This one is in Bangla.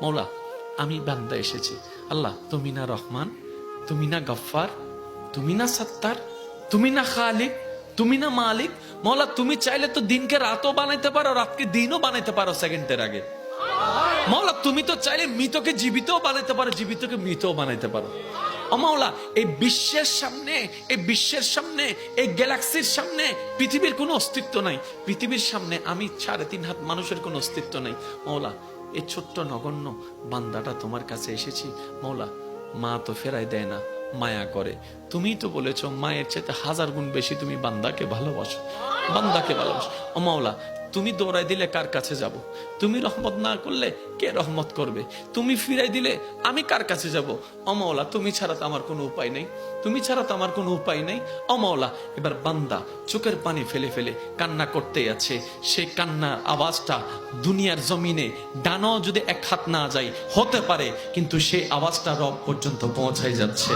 মৌলা আমি বান্দা এসেছি, আল্লাহ তুমি না রহমান, তুমি না গফফার, তুমি না সত্তার, তুমি না খালিক, তুমি না মালিক। মৌলা তুমি চাইলে তো দিনকে রাতও বানাইতে পারো, রাতকে দিনও বানাইতে পারো সেকেন্ডের আগে। মৌলা তুমি তো চাইলে মৃতকে জীবিতও বানাইতে পারো, জীবিতকে মৃতও বানাইতে পারো। ও মাওলা, এই বিশ্বের সামনে, এই বিশ্বের সামনে, এই গ্যালাক্সির সামনে পৃথিবীর কোনো অস্তিত্ব নাই। পৃথিবীর সামনে আমি 3.5 হাত মানুষের কোনো অস্তিত্ব নাই। মৌলা এই ছোট্ট নগণ্য বান্দাটা তোমার কাছে এসেছি। মৌলা মা তো ফেরাই দেয় না, মায়া করে। তুমিই তো বলেছো মায়ের চাইতে 1000 গুণ বেশি তুমি বান্দাকে ভালোবাসো, বান্দাকে ভালোবাসো। ও মাওলা তুমি দৌড়াই দিলে কার কাছে যাব? তুমি রহমত না করলে কে রহমত করবে? তুমি ফিরাই দিলে আমি কার কাছে যাব? ও মাওলা তুমি ছাড়া তো আমার কোনো উপায় নেই, তুমি ছাড়া তো আমার কোনো উপায় নেই। ও মাওলা এবার বান্দা চোখের পানি ফেলে ফেলে কান্না করতেই আছে। সেই কান্নার আওয়াজটা দুনিয়ার জমিনে ডানাও যদি 1 হাত না যায় হতে পারে, কিন্তু সেই আওয়াজটা রব পর্যন্ত পৌঁছাই যাচ্ছে।